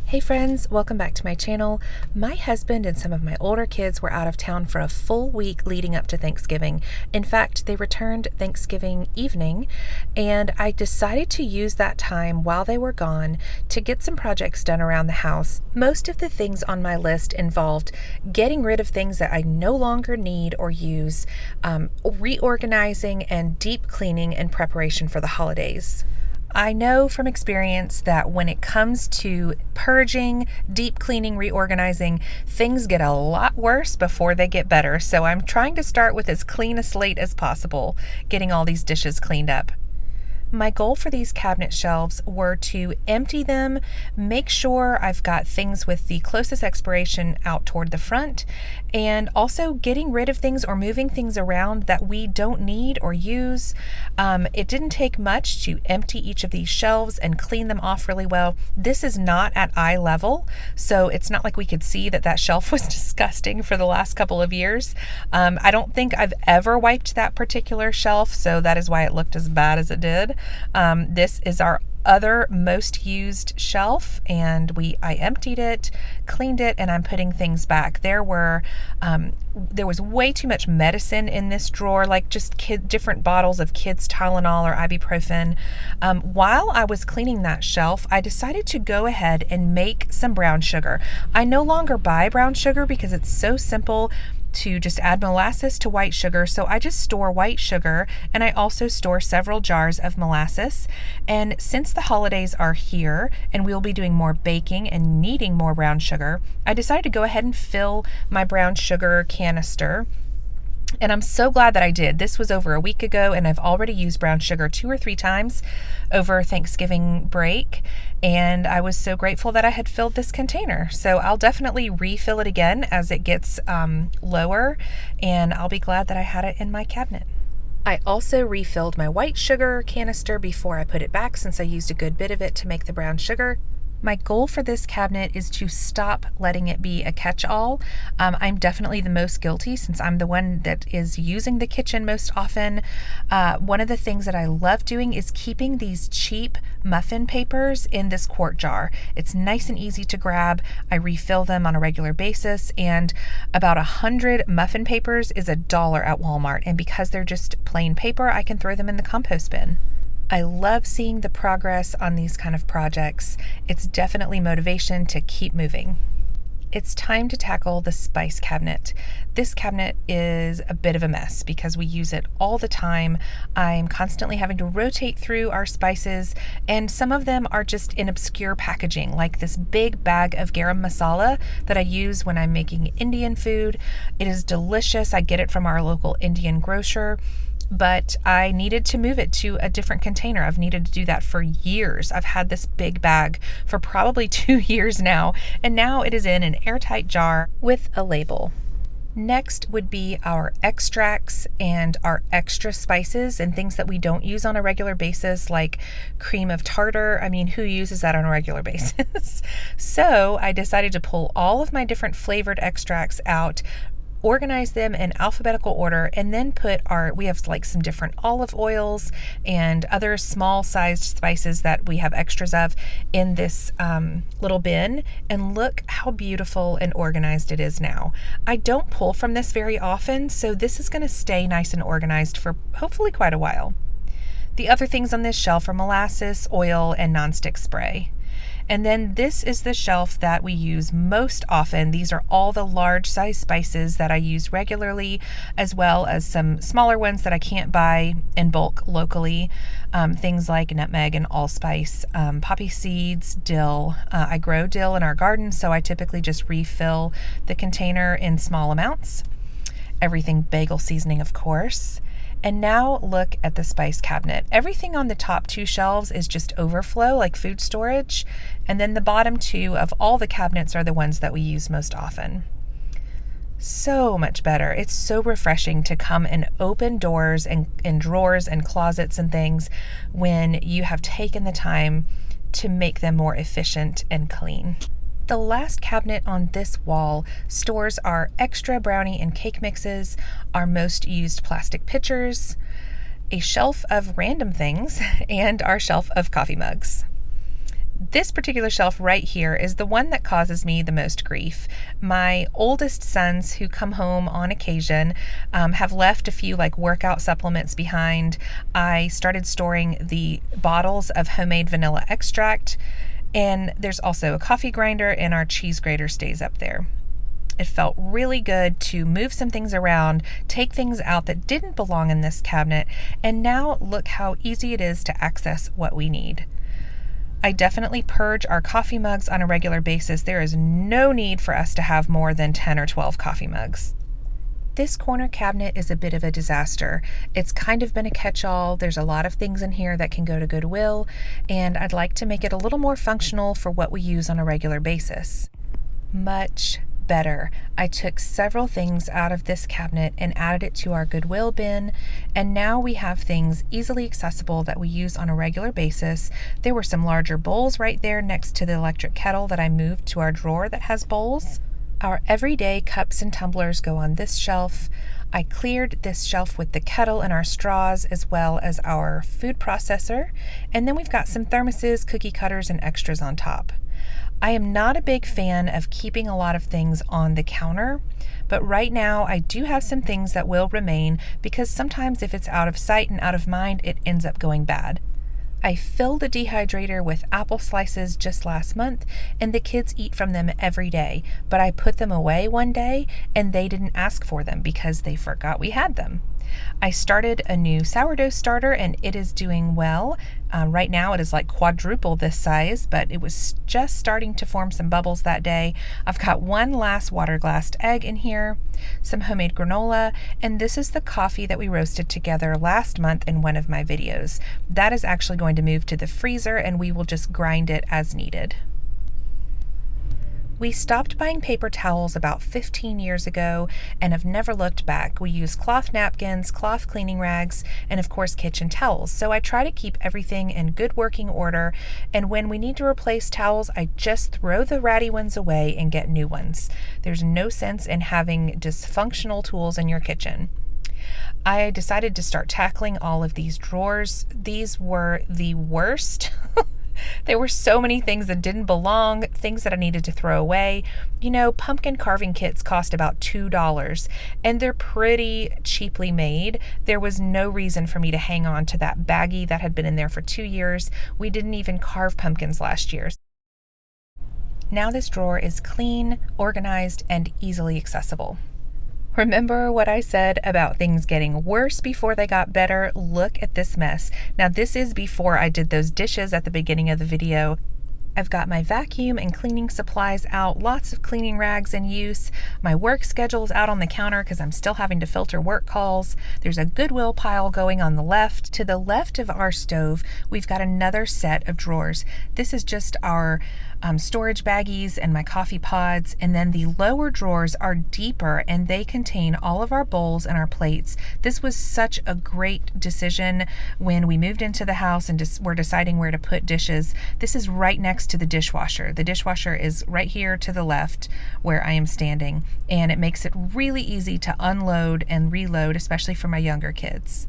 Hey friends, welcome back to my channel. My husband and some of my older kids were out of town for a full week leading up to Thanksgiving. In fact, they returned Thanksgiving evening, and I decided to use that time while they were gone to get some projects done around the house. Most of the things on my list involved getting rid of things that I no longer need or use, reorganizing, and deep cleaning in preparation for the holidays. I know from experience that when it comes to purging, deep cleaning, reorganizing, things get a lot worse before they get better. So I'm trying to start with as clean a slate as possible, getting all these dishes cleaned up. My goal for these cabinet shelves were to empty them, make sure I've got things with the closest expiration out toward the front, and also getting rid of things or moving things around that we don't need or use. It didn't take much to empty each of these shelves and clean them off really well. This is not at eye level, so it's not like we could see that shelf was disgusting for the last couple of years. I don't think I've ever wiped that particular shelf, so that is why it looked as bad as it did. This is our other most used shelf, and I emptied it, cleaned it, and I'm putting things back. There was way too much medicine in this drawer, like just different bottles of kids' Tylenol or ibuprofen. While I was cleaning that shelf, I decided to go ahead and make some brown sugar. I no longer buy brown sugar because it's so simple to just add molasses to white sugar. So I just store white sugar, and I also store several jars of molasses. And since the holidays are here and we'll be doing more baking and needing more brown sugar, I decided to go ahead and fill my brown sugar canister. And I'm so glad that I did. This was over a week ago, and I've already used brown sugar 2 or 3 times over Thanksgiving break. And I was so grateful that I had filled this container. So I'll definitely refill it again as it gets lower, and I'll be glad that I had it in my cabinet. I also refilled my white sugar canister before I put it back, since I used a good bit of it to make the brown sugar. My goal for this cabinet is to stop letting it be a catch-all. I'm definitely the most guilty since I'm the one that is using the kitchen most often. One of the things that I love doing is keeping these cheap muffin papers in this quart jar. It's nice and easy to grab. I refill them on a regular basis, and about 100 muffin papers is $1 at Walmart. And because they're just plain paper, I can throw them in the compost bin. I love seeing the progress on these kind of projects. It's definitely motivation to keep moving. It's time to tackle the spice cabinet. This cabinet is a bit of a mess because we use it all the time. I'm constantly having to rotate through our spices, and some of them are just in obscure packaging, like this big bag of garam masala that I use when I'm making Indian food. It is delicious. I get it from our local Indian grocer, but I needed to move it to a different container. I've needed to do that for years. I've had this big bag for probably 2 years now, and now it is in an airtight jar with a label. Next would be our extracts and our extra spices and things that we don't use on a regular basis, like cream of tartar. I mean, who uses that on a regular basis? So I decided to pull all of my different flavored extracts out, organize them in alphabetical order, and then we have like some different olive oils and other small sized spices that we have extras of in this little bin. And look how beautiful and organized it is now. I don't pull from this very often, so this is going to stay nice and organized for hopefully quite a while. The other things on this shelf are molasses, oil, and nonstick spray. And then this is the shelf that we use most often. These are all the large size spices that I use regularly, as well as some smaller ones that I can't buy in bulk locally. Things like nutmeg and allspice, poppy seeds, dill. I grow dill in our garden, so I typically just refill the container in small amounts. Everything bagel seasoning, of course. And now look at the spice cabinet. Everything on the top 2 shelves is just overflow, like food storage. And then the bottom 2 of all the cabinets are the ones that we use most often. So much better. It's so refreshing to come and open doors and drawers and closets and things when you have taken the time to make them more efficient and clean. The last cabinet on this wall stores our extra brownie and cake mixes, our most used plastic pitchers, a shelf of random things, and our shelf of coffee mugs. This particular shelf right here is the one that causes me the most grief. My oldest sons, who come home on occasion, have left a few like workout supplements behind. I started storing the bottles of homemade vanilla extract, and there's also a coffee grinder, and our cheese grater stays up there. It felt really good to move some things around, take things out that didn't belong in this cabinet, and now look how easy it is to access what we need. I definitely purge our coffee mugs on a regular basis. There is no need for us to have more than 10 or 12 coffee mugs. This corner cabinet is a bit of a disaster. It's kind of been a catch-all. There's a lot of things in here that can go to Goodwill, and I'd like to make it a little more functional for what we use on a regular basis. Much better. I took several things out of this cabinet and added it to our Goodwill bin, and now we have things easily accessible that we use on a regular basis. There were some larger bowls right there next to the electric kettle that I moved to our drawer that has bowls. Our everyday cups and tumblers go on this shelf. I cleared this shelf with the kettle and our straws, as well as our food processor, and then we've got some thermoses, cookie cutters, and extras on top. I am not a big fan of keeping a lot of things on the counter, but right now I do have some things that will remain because sometimes if it's out of sight and out of mind, it ends up going bad. I filled a dehydrator with apple slices just last month, and the kids eat from them every day, but I put them away one day and they didn't ask for them because they forgot we had them. I started a new sourdough starter and it is doing well. Right now it is like quadruple this size, but it was just starting to form some bubbles that day. I've got one last water glassed egg in here, some homemade granola, and this is the coffee that we roasted together last month in one of my videos. That is actually going to move to the freezer and we will just grind it as needed. We stopped buying paper towels about 15 years ago and have never looked back. We use cloth napkins, cloth cleaning rags, and of course kitchen towels. So I try to keep everything in good working order, and when we need to replace towels, I just throw the ratty ones away and get new ones. There's no sense in having dysfunctional tools in your kitchen. I decided to start tackling all of these drawers. These were the worst. There were so many things that didn't belong, things that I needed to throw away. You know, pumpkin carving kits cost about $2, and they're pretty cheaply made. There was no reason for me to hang on to that baggie that had been in there for 2 years. We didn't even carve pumpkins last year. Now this drawer is clean, organized, and easily accessible. Remember what I said about things getting worse before they got better? Look at this mess. Now this is before I did those dishes at the beginning of the video. I've got my vacuum and cleaning supplies out, lots of cleaning rags in use. My work schedule's out on the counter because I'm still having to filter work calls. There's a Goodwill pile going on the left. To the left of our stove, we've got another set of drawers. This is just our storage baggies and my coffee pods, and then the lower drawers are deeper and they contain all of our bowls and our plates. This was such a great decision when we moved into the house and we're deciding where to put dishes. This is right next to the dishwasher. The dishwasher is right here to the left where I am standing, and it makes it really easy to unload and reload, especially for my younger kids.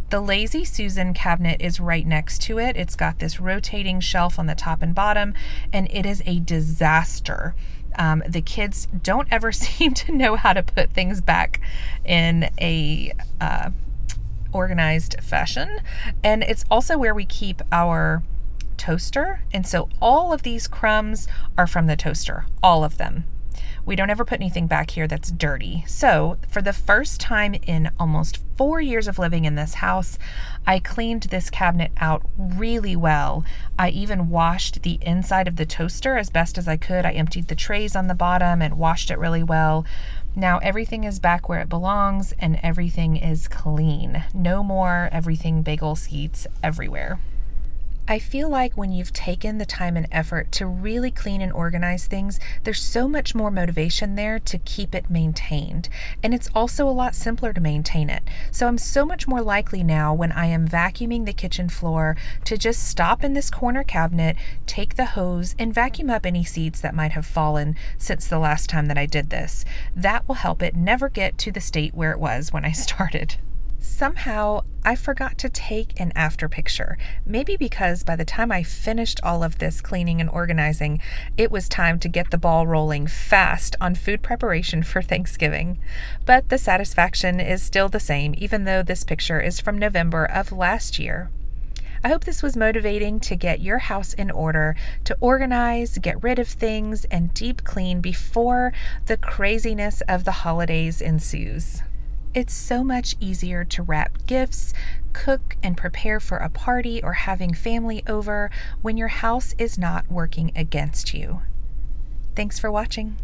The Lazy Susan cabinet is right next to it. It's got this rotating shelf on the top and bottom, and it is a disaster. The kids don't ever seem to know how to put things back in a organized fashion. And it's also where we keep our toaster. And so all of these crumbs are from the toaster, all of them. We don't ever put anything back here that's dirty. So for the first time in almost 4 years of living in this house, I cleaned this cabinet out really well. I even washed the inside of the toaster as best as I could. I emptied the trays on the bottom and washed it really well. Now everything is back where it belongs and everything is clean. No more everything bagel seeds everywhere. I feel like when you've taken the time and effort to really clean and organize things, there's so much more motivation there to keep it maintained. And it's also a lot simpler to maintain it. So I'm so much more likely now when I am vacuuming the kitchen floor to just stop in this corner cabinet, take the hose, and vacuum up any seeds that might have fallen since the last time that I did this. That will help it never get to the state where it was when I started. Somehow, I forgot to take an after picture. Maybe because by the time I finished all of this cleaning and organizing, it was time to get the ball rolling fast on food preparation for Thanksgiving. But the satisfaction is still the same, even though this picture is from November of last year. I hope this was motivating to get your house in order, to organize, get rid of things, and deep clean before the craziness of the holidays ensues. It's so much easier to wrap gifts, cook, and prepare for a party or having family over when your house is not working against you. Thanks for watching.